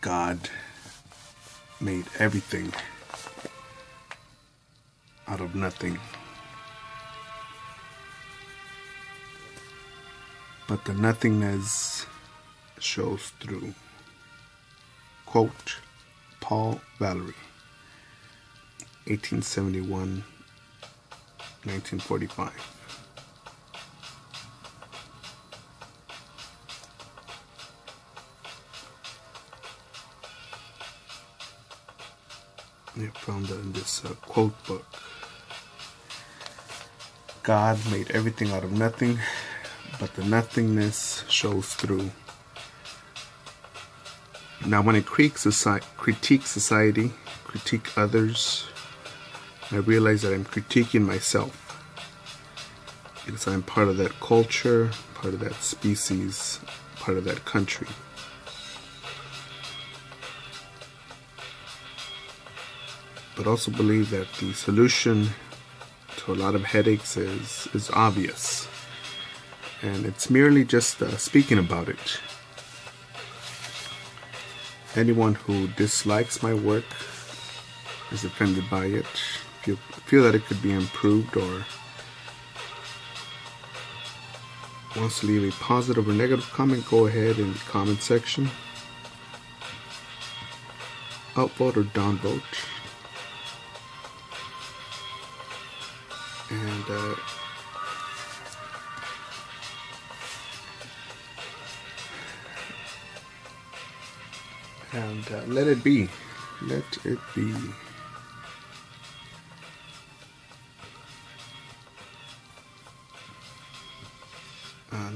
God made everything out of nothing. But the nothingness shows through. Quote, Paul Valery, 1871, 1945. I found that in this quote book. God made everything out of nothing, but the nothingness shows through. Now, when I critique society, critique others, I realize that I'm critiquing myself, because I'm part of that culture, part of that species, part of that country. But also believe that the solution to a lot of headaches is obvious, and it's merely just speaking about it. Anyone who dislikes my work, is offended by it, feel that it could be improved, or wants to leave a positive or negative comment, go ahead in the comment section. Upvote or downvote. And let it be. Let it be.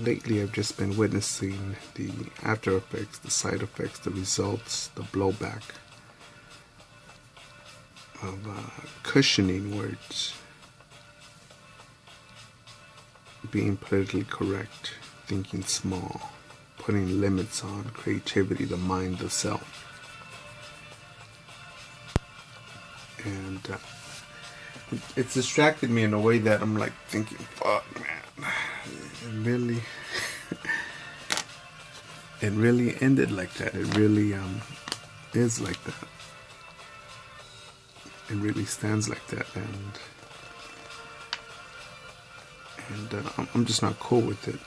Lately, I've just been witnessing the after effects, the side effects, the results, the blowback of cushioning words, being politically correct, thinking small, putting limits on creativity, the mind, the self. And it's distracted me in a way that I'm like thinking, fuck, man, it really ended like that. It really is like that. It really stands like that, and I'm just not cool with it.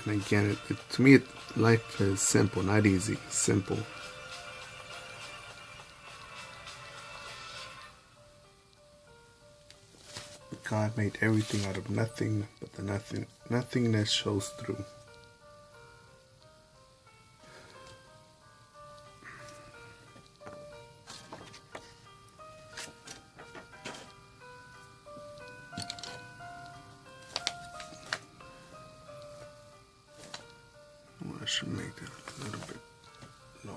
And again, to me, life is simple, not easy, simple. God made everything out of nothing, but the nothingness shows through. I should make that a little bit lower.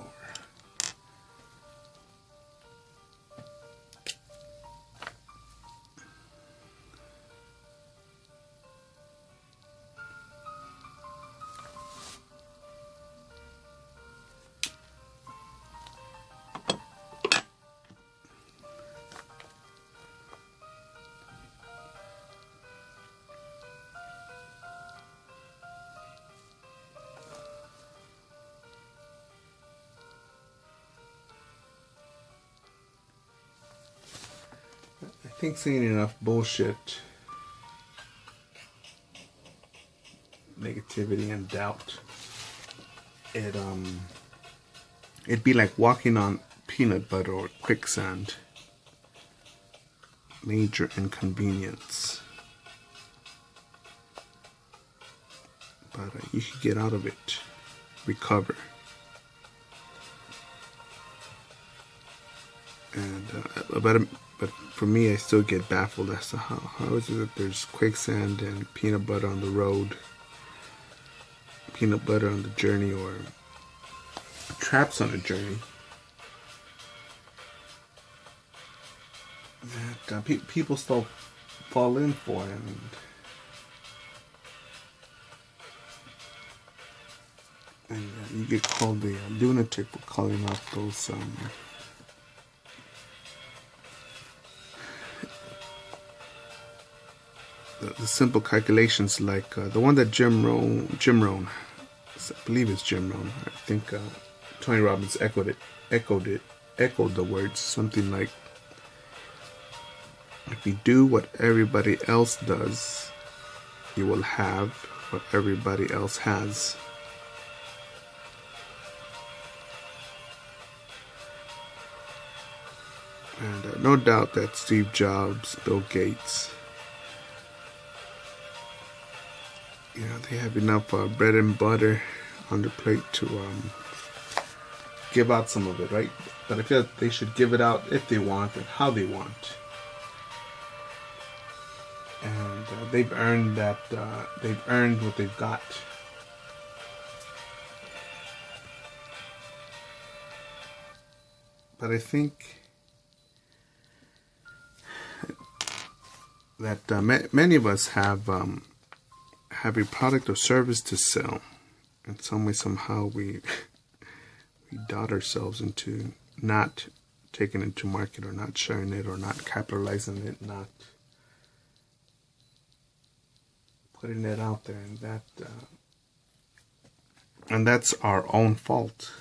I think seeing enough bullshit, negativity and doubt, it'd be like walking on peanut butter or quicksand. Major inconvenience. But you can get out of it, recover. And but for me, I still get baffled as to how is it that there's quicksand and peanut butter on the road, peanut butter on the journey, or traps on a journey that people still fall in for, and you get called a lunatic for calling out those the simple calculations, like the one that Jim Rohn I believe it's Jim Rohn. I think Tony Robbins echoed the words, something like, if you do what everybody else does, you will have what everybody else has. And no doubt that Steve Jobs, Bill Gates, they have enough bread and butter on their plate to give out some of it, right? But I feel like they should give it out if they want and how they want. And they've earned that. They've earned what they've got. But I think that many of us have a product or service to sell. In some way, somehow, we doubt ourselves into not taking it to market, or not sharing it, or not capitalizing it, not putting it out there, and that's our own fault.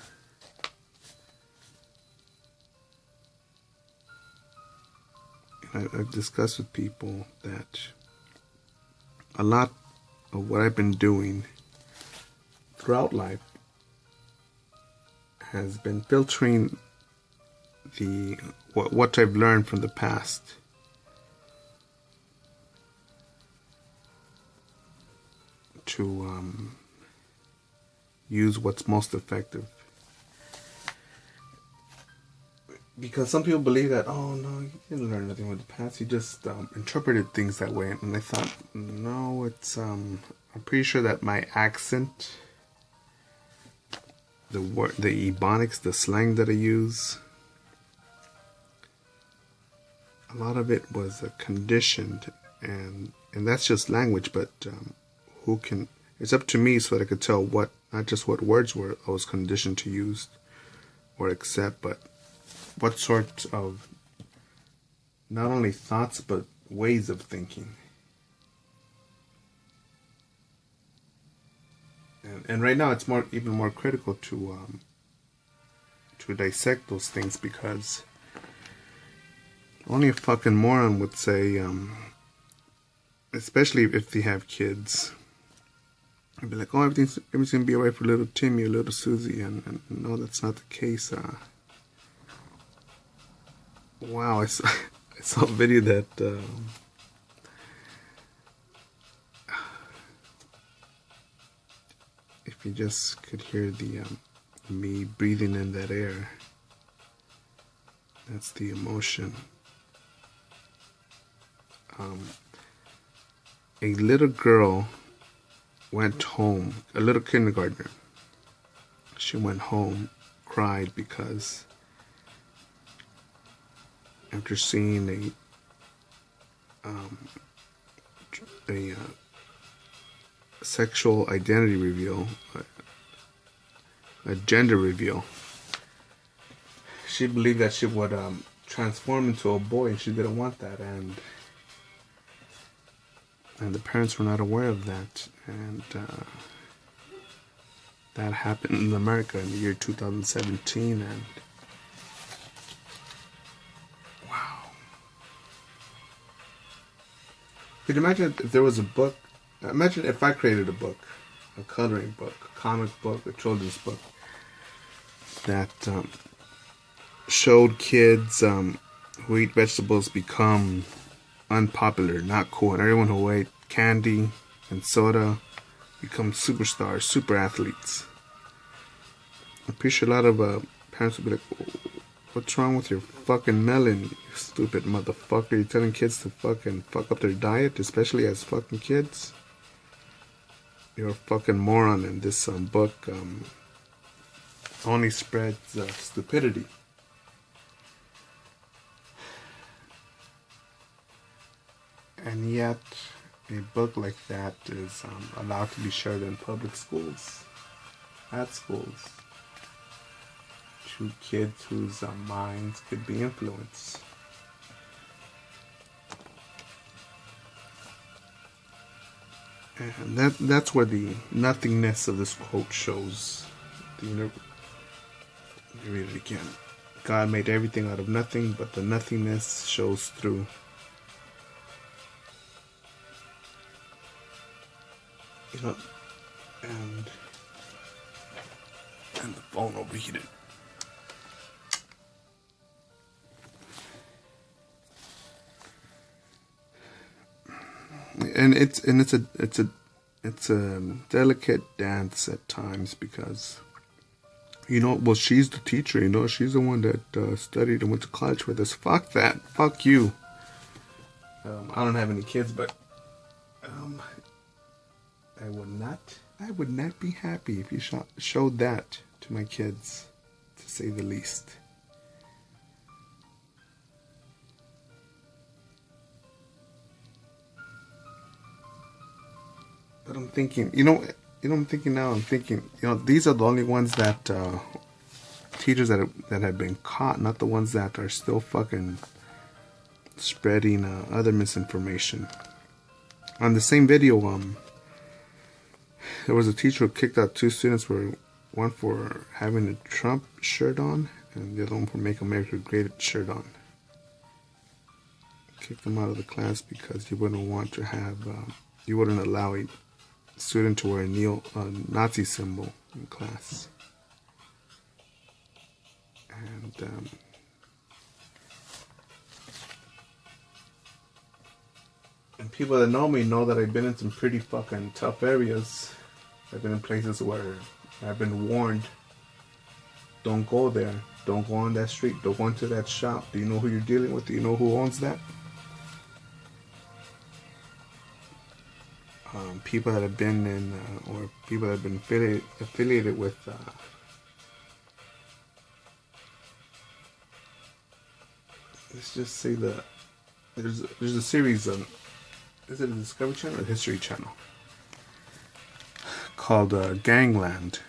I've discussed with people that a lot of what I've been doing throughout life has been filtering what I've learned from the past to use what's most effective. Because some people believe that, oh no, you didn't learn nothing with the past, you just interpreted things that way. And I thought, no, it's I'm pretty sure that my accent, the ebonics, the slang that I use, a lot of it was conditioned, and that's just language. But it's up to me so that I could tell not just what words I was conditioned to use or accept, but what sort of not only thoughts but ways of thinking. And right now it's even more critical to dissect those things, because only a fucking moron would say, especially if they have kids, I'd be like, oh, everything's gonna be alright for little Timmy or little Susie, and no, that's not the case. Wow, I saw a video that if you just could hear the me breathing in that air, that's the emotion. A little girl went home, a little kindergartner. She went home, cried because after seeing a sexual identity reveal, a gender reveal, she believed that she would transform into a boy, and she didn't want that, and the parents were not aware of that, and that happened in America in the year 2017, and wow. Could you imagine if there was a book? Imagine if I created a book, a coloring book, a comic book, a children's book that showed kids who eat vegetables become unpopular, not cool, and everyone who ate candy and soda become superstars, super athletes. I'm pretty sure a lot of parents would be like, what's wrong with your fucking melon, you stupid motherfucker? You're telling kids to fucking fuck up their diet, especially as fucking kids? You're a fucking moron, and this book only spreads stupidity. And yet, a book like that is allowed to be shared in public schools, at schools, to kids whose minds could be influenced. And that's where the nothingness of this quote shows. Let me read it again. God made everything out of nothing, but the nothingness shows through. You know, and the phone overheated. And it's a delicate dance at times because, you know, well, she's the teacher, you know, she's the one that studied and went to college with us. Fuck that. Fuck you. I don't have any kids, but I would not be happy if you showed that to my kids, to say the least. But I'm thinking, I'm thinking now. I'm thinking, these are the only ones that teachers that have been caught, not the ones that are still fucking spreading other misinformation. On the same video, there was a teacher who kicked out two students one for having a Trump shirt on, and the other one for Make America Great shirt on. Kicked them out of the class because you wouldn't allow a student to wear a Nazi symbol in class. And people that know me know that I've been in some pretty fucking tough areas. I've been in places where I've been warned, don't go there, don't go on that street, don't go into that shop. Do you know who you're dealing with? Do you know who owns that? People that have been in, or people that have been affiliated with, let's just say there's a series of, is it a Discovery Channel or History Channel, called Gangland,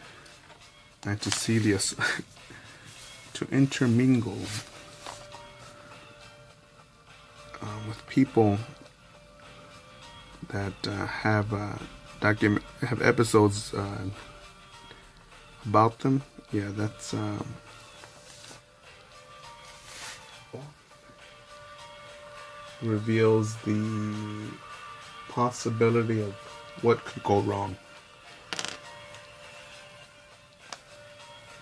and to see to intermingle with people that have episodes about them. Yeah, that's reveals the possibility of what could go wrong.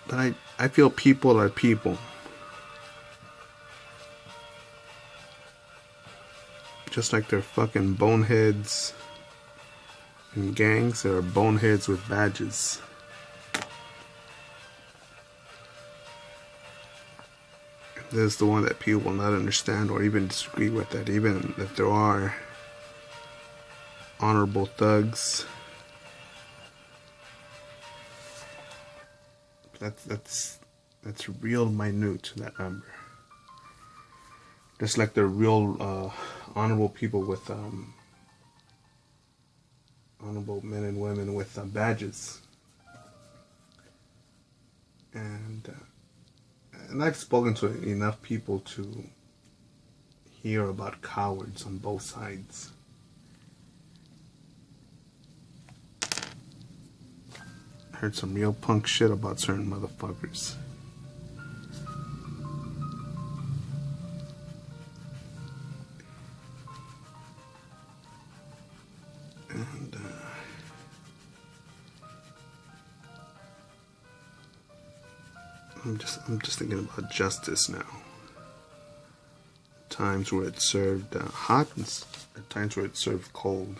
But I feel people are people. Just like they're fucking boneheads in gangs, there are boneheads with badges. This is the one that people will not understand or even disagree with, that even if there are honorable thugs, that's real minute, that number. Just like they're real honorable people with honorable men and women with badges. And I've spoken to enough people to hear about cowards on both sides. I heard some real punk shit about certain motherfuckers. And I'm just thinking about justice now. Times where it's served hot, and at times where it's served cold.